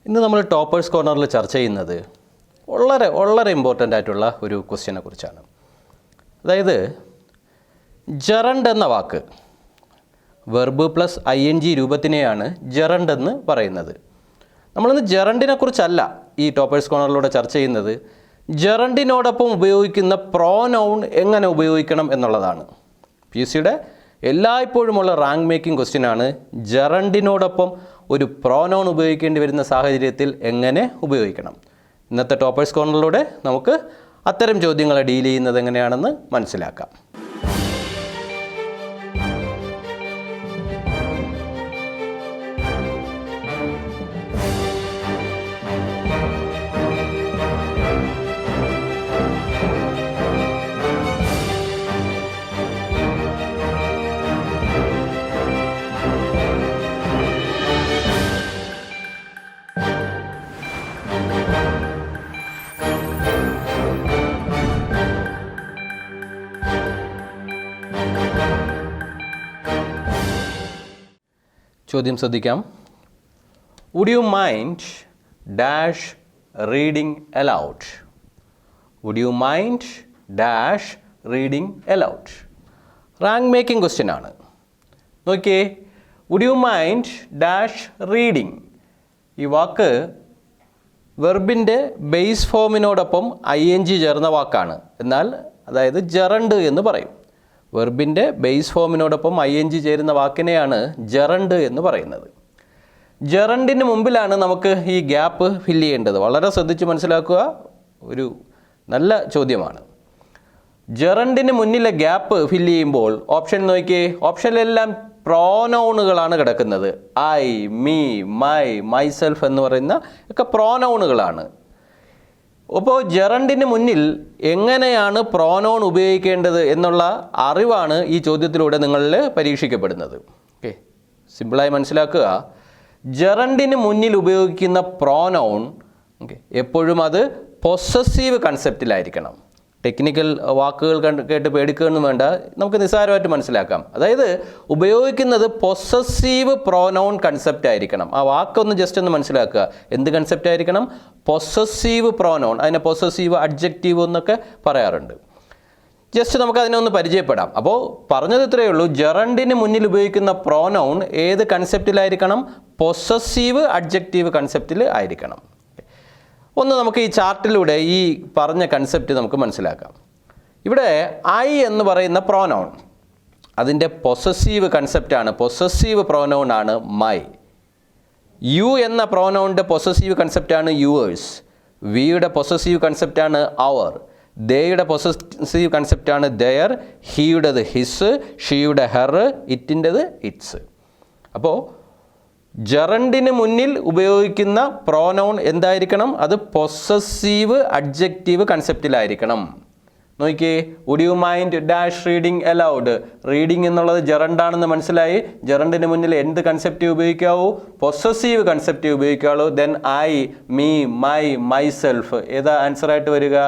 ഇന്ന് നമ്മൾ ടോപ്പേഴ്സ് കോർണറിൽ ചർച്ച ചെയ്യുന്നത് വളരെ ഇമ്പോർട്ടൻ്റ് ആയിട്ടുള്ള ഒരു ക്വസ്റ്റ്യനെ കുറിച്ചാണ്. അതായത് ജെറണ്ട് എന്ന വാക്ക് വെർബ് പ്ലസ് ING രൂപത്തിനെയാണ് ജെറണ്ട് എന്ന് പറയുന്നത്. നമ്മളിന്ന് ജെറണ്ടിനെ കുറിച്ചല്ല ഈ ടോപ്പേഴ്സ് കോർണറിലൂടെ ചർച്ച ചെയ്യുന്നത്. ജെറണ്ടിനോടൊപ്പം ഉപയോഗിക്കുന്ന പ്രോനൗൺ എങ്ങനെ ഉപയോഗിക്കണം എന്നുള്ളതാണ്. PSCയുടെ എല്ലായ്പ്പോഴുമുള്ള റാങ്ക് മേക്കിംഗ് ക്വസ്റ്റ്യനാണ്. ജെറണ്ടിനോടൊപ്പം ഒരു പ്രോനൗൺ ഉപയോഗിക്കേണ്ടി വരുന്ന സാഹചര്യത്തിൽ എങ്ങനെ ഉപയോഗിക്കണം. ഇന്നത്തെ ടോപ്പേഴ്സ് കോർണറിലൂടെ നമുക്ക് അത്തരം ചോദ്യങ്ങളെ ഡീൽ ചെയ്യുന്നത് എങ്ങനെയാണെന്ന് മനസ്സിലാക്കാം. ചോദ്യം ശ്രദ്ധിക്കാം. Would you mind dash reading aloud? Would you mind dash reading aloud? Rank making question ആണ്. നോക്കിയേ, would you mind dash reading. ഈ വാക്ക് വെർബിൻ്റെ ബേസ് ഫോമിനോടൊപ്പം ING ചേർന്ന വാക്കാണ്. എന്നാൽ അതായത് ജെറണ്ട് എന്ന് പറയും. വെർബിൻ്റെ ബേസ് ഫോമിനോടൊപ്പം ING ചേരുന്ന വാക്കിനെയാണ് ജെറണ്ട് എന്ന് പറയുന്നത്. ജെറണ്ടിന് മുമ്പിലാണ് നമുക്ക് ഈ ഗ്യാപ്പ് ഫില്ല് ചെയ്യേണ്ടത്. വളരെ ശ്രദ്ധിച്ച് മനസ്സിലാക്കുക, ഒരു നല്ല ചോദ്യമാണ്. ജെറണ്ടിന് മുന്നിലെ ഗ്യാപ്പ് ഫില്ല് ചെയ്യുമ്പോൾ ഓപ്ഷൻ നോക്കിയേ, ഓപ്ഷനിലെല്ലാം പ്രോനൗണുകളാണ് കിടക്കുന്നത്. ഐ, മീ, മൈ, മൈസെൽഫ് എന്ന് പറയുന്ന ഒക്കെ പ്രോനൗണുകളാണ്. അപ്പോൾ ജെറണ്ടിന് മുന്നിൽ എങ്ങനെയാണ് പ്രോനൗൺ ഉപയോഗിക്കേണ്ടത് എന്നുള്ള അറിവാണ് ഈ ചോദ്യത്തിലൂടെ നിങ്ങളിൽ പരീക്ഷിക്കപ്പെടുന്നത്. ഓക്കെ, സിമ്പിളായി മനസ്സിലാക്കുക. ജെറണ്ടിന് മുന്നിൽ ഉപയോഗിക്കുന്ന പ്രോനൗൺ എപ്പോഴും അത് പൊസസീവ് കൺസെപ്റ്റിലായിരിക്കണം. ടെക്നിക്കൽ വാക്കുകൾ കേട്ട് പേടിക്കുകയൊന്നും വേണ്ട, നമുക്ക് നിസ്സാരമായിട്ട് മനസ്സിലാക്കാം. അതായത് ഉപയോഗിക്കുന്നത് പൊസസീവ് പ്രോനൗൺ കൺസെപ്റ്റ് ആയിരിക്കണം. ആ വാക്കൊന്ന് ജസ്റ്റ് ഒന്ന് മനസ്സിലാക്കുക. എന്ത് കൺസെപ്റ്റ് ആയിരിക്കണം? Possessive pronoun. അതിനെ പൊസസീവ് അഡ്ജക്റ്റീവ് എന്നൊക്കെ പറയാറുണ്ട്. ജസ്റ്റ് നമുക്ക് അതിനെ ഒന്ന് പരിചയപ്പെടാം. അപ്പോൾ പറഞ്ഞത് ഇത്രയേ ഉള്ളൂ. ജെറണ്ടിന് മുന്നിൽ ഉപയോഗിക്കുന്ന പ്രോനൗൺ ഏത് കൺസെപ്റ്റിലായിരിക്കണം? പൊസസീവ് അഡ്ജക്റ്റീവ് കൺസെപ്റ്റിൽ ആയിരിക്കണം. ഒന്ന് നമുക്ക് ഈ ചാർട്ടിലൂടെ ഈ പറഞ്ഞ കൺസെപ്റ്റ് നമുക്ക് മനസ്സിലാക്കാം. ഇവിടെ ഐ എന്ന് പറയുന്ന പ്രോനൗൺ അതിൻ്റെ പൊസസീവ് കൺസെപ്റ്റാണ്, പൊസസീവ് പ്രോനൗൺ ആണ് മൈ. യു എന്ന പ്രോനൗണിൻ്റെ പൊസസീവ് കൺസെപ്റ്റാണ് യുവേഴ്സ്. വിയുടെ പൊസസീവ് കൺസെപ്റ്റാണ് അവർ. ദേയുടെ പൊസസീവ് കൺസെപ്റ്റാണ് ദെയർ. ഹിയുടേത് ഹിസ്, ഷീയുടെ ഹെർ, ഇറ്റിൻ്റെത് ഇറ്റ്സ്. അപ്പോൾ ജെറണ്ടിന് മുന്നിൽ ഉപയോഗിക്കുന്ന പ്രോനൗൺ എന്തായിരിക്കണം? അത് പൊസസീവ് അഡ്ജക്റ്റീവ് കൺസെപ്റ്റിലായിരിക്കണം. നോക്കിയേ, would you mind dash reading aloud. Reading എന്നുള്ളത് ജെറണ്ടാണെന്ന് മനസ്സിലായി. ജെറണ്ടിന് മുന്നിൽ എന്ത് കൺസെപ്റ്റ് ഉപയോഗിക്കാവൂ? പൊസസീവ് കൺസെപ്റ്റ് ഉപയോഗിക്കാവൂ. Then I, me, my, myself. ഏതാ ആൻസറായിട്ട് വരിക?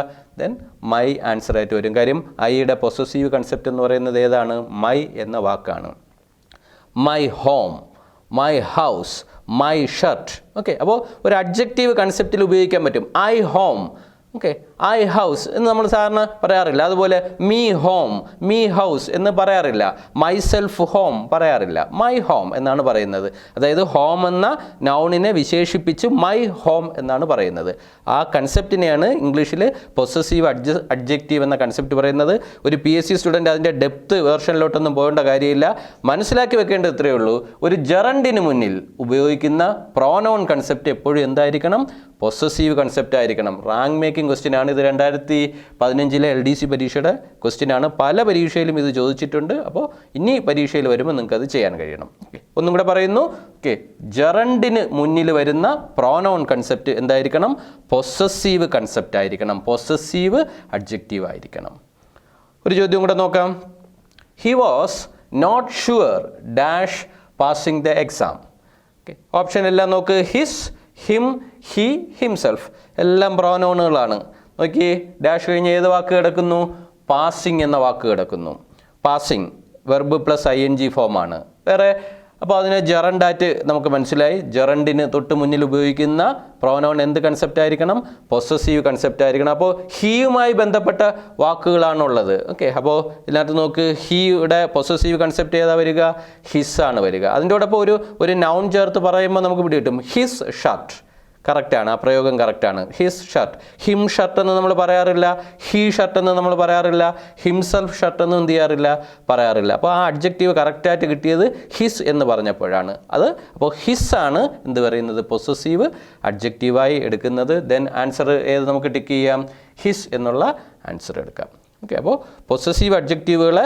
ദെൻ മൈ ആൻസറായിട്ട് വരും. കാര്യം ഐയുടെ പൊസസീവ് കൺസെപ്റ്റ് എന്ന് പറയുന്നത് ഏതാണ്? മൈ എന്ന വാക്കാണ്. My home, my house, my shirt. Okay, അപ്പോൾ ഒരു അഡ്ജക്റ്റീവ് കൺസെപ്റ്റിൽ ഉപയോഗിക്കാൻ പറ്റും. I home, okay, I house എന്ന് നമ്മൾ സാധാരണ പറയാറില്ല. അതുപോലെ മീ ഹോം, മീ ഹൗസ് എന്ന് പറയാറില്ല. മൈ സെൽഫ് ഹോം പറയാറില്ല. മൈ ഹോം എന്നാണ് പറയുന്നത്. അതായത് ഹോം എന്ന നൗണിനെ വിശേഷിപ്പിച്ച് മൈ ഹോം എന്നാണ് പറയുന്നത്. ആ കൺസെപ്റ്റിനെയാണ് ഇംഗ്ലീഷിൽ പൊസസീവ് അഡ്ജക്റ്റീവ് എന്ന കൺസെപ്റ്റ് പറയുന്നത്. ഒരു PSC സ്റ്റുഡൻറ്റ് അതിൻ്റെ ഡെപ്ത് വേർഷനിലോട്ടൊന്നും പോകേണ്ട കാര്യമില്ല. മനസ്സിലാക്കി വെക്കേണ്ടത് ഇത്രയേ ഉള്ളൂ. ഒരു ജെറണ്ടിന് മുന്നിൽ ഉപയോഗിക്കുന്ന പ്രോനൗൺ കൺസെപ്റ്റ് എപ്പോഴും എന്തായിരിക്കണം? പൊസസീവ് കൺസെപ്റ്റ് ആയിരിക്കണം. റാങ്ക് മേക്കിംഗ് ക്വസ്റ്റ്യൻ ആണ് ഇത്. 2015 LDC പരീക്ഷയുടെ ക്വസ്റ്റ്യൻ ആണ്. പല പരീക്ഷയിലും ഇത് ചോദിച്ചിട്ടുണ്ട്. അപ്പോൾ ഇനി പരീക്ഷയിൽ വരുമ്പോൾ നിങ്ങൾക്ക് അത് ചെയ്യാൻ കഴിയണം. ഓക്കെ, ഒന്നും കൂടെ പറയുന്നു. ഓക്കെ, ജെറണ്ടിന് മുന്നിൽ വരുന്ന പ്രോനൗൺ കൺസെപ്റ്റ് എന്തായിരിക്കണം? പൊസസീവ് കൺസെപ്റ്റ് ആയിരിക്കണം. പൊസസീവ് അഡ്ജക്റ്റീവ് ആയിരിക്കണം. ഒരു ചോദ്യം കൂടെ നോക്കാം. He was not sure dash passing the exam. Okay, option എല്ലാം നോക്ക്. ഹിസ്, ഹിം, ഹി, ഹിംസെൽഫ് എല്ലാം പ്രോനൗണുകളാണ്. നോക്കിയേ, ഡാഷ് കഴിഞ്ഞ് ഏത് വാക്ക് കിടക്കുന്നു? പാസിംഗ് എന്ന വാക്ക് കിടക്കുന്നു. പാസിംഗ് വെർബ് പ്ലസ് ING ഫോമാണ്. വേറെ അപ്പോൾ അതിനെ ജെറണ്ടായിട്ട് നമുക്ക് മനസ്സിലായി. ജെറണ്ടിന് തൊട്ട് മുന്നിൽ ഉപയോഗിക്കുന്ന പ്രോനൗൺ എന്ത് കൺസെപ്റ്റ് ആയിരിക്കണം? പൊസസീവ് കൺസെപ്റ്റ് ആയിരിക്കണം. അപ്പോൾ ഹീയുമായി ബന്ധപ്പെട്ട വാക്കുകളാണുള്ളത്. ഓക്കെ, അപ്പോൾ ഇതിനകത്ത് നോക്ക്, ഹീയുടെ പൊസസീവ് കൺസെപ്റ്റ് ഏതാ വരിക? ഹിസ് ആണ് വരിക. അതിൻ്റെ കൂടെ ഒരു നൗൺ ചേർത്ത് പറയുമ്പോൾ നമുക്ക് പിടി കിട്ടും. His shirt. കറക്റ്റാണ്, ആ പ്രയോഗം കറക്റ്റാണ്. His shirt. ഹിം ഷർട്ട് എന്ന് നമ്മൾ പറയാറില്ല, ഹീ ഷർട്ട് എന്ന് നമ്മൾ പറയാറില്ല, ഹിംസെൽഫ് ഷർട്ട് എന്ന് എന്ത് ചെയ്യാറില്ല? പറയാറില്ല. അപ്പോൾ ആ അഡ്ജക്റ്റീവ് കറക്റ്റായിട്ട് കിട്ടിയത് ഹിസ് എന്ന് പറഞ്ഞപ്പോഴാണ്. അപ്പോൾ ഹിസ് ആണ് എന്ത് പറയുന്നത്? പൊസസീവ് അഡ്ജക്റ്റീവായി എടുക്കുന്നത്. ദെൻ ആൻസർ ഏത് നമുക്ക് ടിക്ക് ചെയ്യാം? ഹിസ് എന്നുള്ള ആൻസർ എടുക്കാം. ഓക്കെ, അപ്പോൾ പൊസസീവ് അഡ്ജക്റ്റീവുകളെ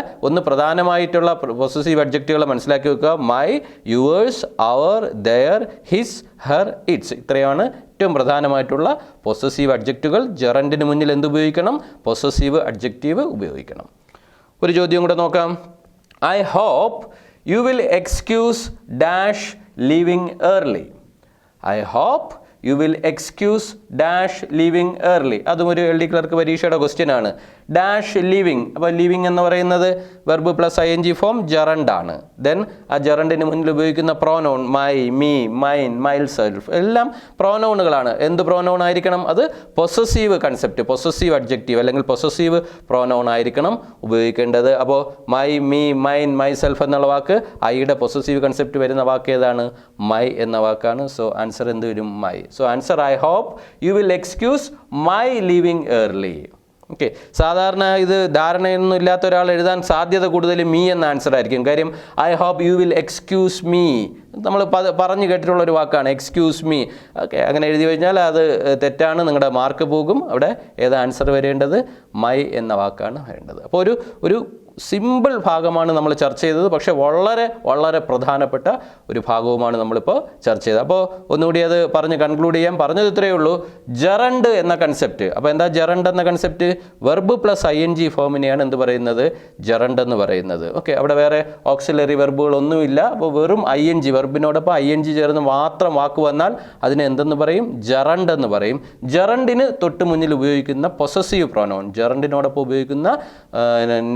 പ്രധാനമായിട്ടുള്ള പൊസസീവ് അഡ്ജക്റ്റീവുകളെ മനസ്സിലാക്കി വെക്കുക. My, yours, our, their, his, her, its. ഇത്രയാണ് ഏറ്റവും പ്രധാനമായിട്ടുള്ള പൊസസീവ് അഡ്ജക്റ്റുകൾ. ജെറണ്ടിന് മുന്നിൽ എന്ത് ഉപയോഗിക്കണം? പൊസസീവ് അഡ്ജക്റ്റീവ് ഉപയോഗിക്കണം. ഒരു ചോദ്യം കൂടെ നോക്കാം. I hope you will excuse dash leaving early. I hope you will excuse dash leaving early. അതും ഒരു LD ക്ലർക്ക് പരീക്ഷയുടെ ക്വസ്റ്റ്യൻ ആണ്. Dash leaving. അപ്പോൾ ലീവിങ് എന്ന് പറയുന്നത് വെർബ് പ്ലസ് ING ഫോം ജെറണ്ടാണ്. ദെൻ ആ ജെറണ്ടിന് മുന്നിൽ ഉപയോഗിക്കുന്ന pronoun my, me, mine, myself എല്ലാം പ്രോനൗണുകളാണ്. എന്ത് പ്രോനൗൺ ആയിരിക്കണം? അത് പൊസസീവ് കൺസെപ്റ്റ്, പൊസസീവ് അഡ്ജക്റ്റീവ് അല്ലെങ്കിൽ പൊസസീവ് പ്രോനൗൺ ആയിരിക്കണം ഉപയോഗിക്കേണ്ടത്. അപ്പോൾ മൈ, മീ, മൈൻ, മൈസെൽഫ് എന്നുള്ള വാക്ക് ഐയുടെ പൊസസീവ് കൺസെപ്റ്റ് വരുന്ന വാക്ക് ഏതാണ്? മൈ എന്ന വാക്കാണ്. സോ ആൻസർ എന്ത് വരും? My. So answer I hope you will excuse my leaving early. Okay, സാധാരണ ഇത് ധാരണയൊന്നും ഇല്ലാത്ത ഒരാൾ എഴുതാൻ സാധ്യത കൂടുതൽ മീ എന്ന ആൻസർ ആയിരിക്കും. കാര്യം I hope you will excuse me നമ്മൾ പറഞ്ഞു കേട്ടിട്ടുള്ള ഒരു വാക്കാണ്, എക്സ്ക്യൂസ് മീ. ഓക്കെ, അങ്ങനെ എഴുതി കഴിഞ്ഞാൽ അത് തെറ്റാണ്, നിങ്ങളുടെ മാർക്ക് പോകും. അവിടെ ഏത് ആൻസർ വരേണ്ടത്? മൈ എന്ന വാക്കാണ് വരേണ്ടത്. അപ്പോൾ ഒരു സിമ്പിൾ ഭാഗമാണ് നമ്മൾ ചർച്ച ചെയ്തത്, പക്ഷേ വളരെ വളരെ പ്രധാനപ്പെട്ട ഒരു ഭാഗവുമാണ് നമ്മളിപ്പോൾ ചർച്ച ചെയ്തത്. അപ്പോൾ ഒന്നുകൂടി അത് പറഞ്ഞ് കൺക്ലൂഡ് ചെയ്യാം. പറഞ്ഞത് ഇത്രയേ ഉള്ളൂ, ജെറണ്ട് എന്ന കൺസെപ്റ്റ്. അപ്പോൾ എന്താ ജെറണ്ട് എന്ന കൺസെപ്റ്റ്? വെർബ് പ്ലസ് ING ഫോമിനെയാണ് എന്ത് പറയുന്നത്? ജെറണ്ട് എന്ന് പറയുന്നത്. ഓക്കെ, അവിടെ വേറെ ഓക്സിലറി വെർബുകളൊന്നുമില്ല. അപ്പോൾ വെറും ING, വെർബിനോടൊപ്പം ING ചേർന്ന് മാത്രം വാക്ക് വന്നാൽ അതിനെ എന്തെന്ന് പറയും? ജെറണ്ട് എന്ന് പറയും. ജെറണ്ടിന് തൊട്ട് മുന്നിൽ ഉപയോഗിക്കുന്ന പൊസസീവ് പ്രോനൗൺ, ജെറണ്ടിനോടൊപ്പം ഉപയോഗിക്കുന്ന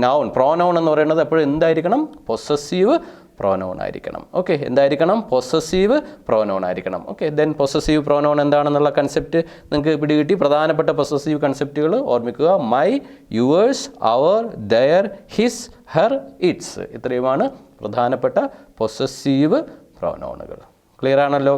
നൗൺ പ്രോനൗൺ എന്ന് പറയുന്നത് എപ്പോഴും എന്തായിരിക്കണം? പൊസസീവ് പ്രോനൗൺ ആയിരിക്കണം. ഓക്കെ, എന്തായിരിക്കണം? പൊസസീവ് പ്രോനൗൺ ആയിരിക്കണം. ഓക്കെ, ദെൻ പൊസസീവ് പ്രോനൗൺ എന്താണെന്നുള്ള കൺസെപ്റ്റ് നിങ്ങൾക്ക് പിടികിട്ടി. പ്രധാനപ്പെട്ട പൊസസീവ് കൺസെപ്റ്റുകൾ ഓർമ്മിക്കുക. My, yours, our, their, his, her, its. ഇത്രയുമാണ് പ്രധാനപ്പെട്ട പൊസസീവ് പ്രോനൗണുകൾ. ക്ലിയർ ആണല്ലോ?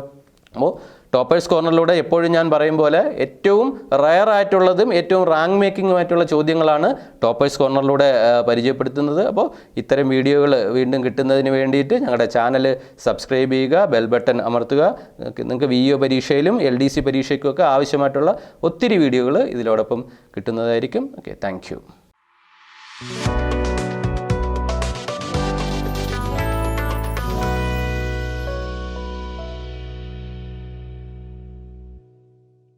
അപ്പോൾ ടോപ്പേഴ്സ് കോർണറിലൂടെ എപ്പോഴും ഞാൻ പറയും പോലെ ഏറ്റവും റയർ ആയിട്ടുള്ളതും ഏറ്റവും റാങ്ക് മേക്കിങ്ങുമായിട്ടുള്ള ചോദ്യങ്ങളാണ് ടോപ്പേഴ്സ് കോർണറിലൂടെ പരിചയപ്പെടുത്തുന്നത്. അപ്പോൾ ഇത്തരം വീഡിയോകൾ വീണ്ടും കിട്ടുന്നതിന് വേണ്ടിയിട്ട് ഞങ്ങളുടെ ചാനൽ സബ്സ്ക്രൈബ് ചെയ്യുക, ബെൽ ബട്ടൺ അമർത്തുക. നിങ്ങൾക്ക് VEO പരീക്ഷയിലും LDC പരീക്ഷയ്ക്കുമൊക്കെ ആവശ്യമായിട്ടുള്ള ഒത്തിരി വീഡിയോകൾ ഇതിനോടൊപ്പം കിട്ടുന്നതായിരിക്കും. Okay, thank you.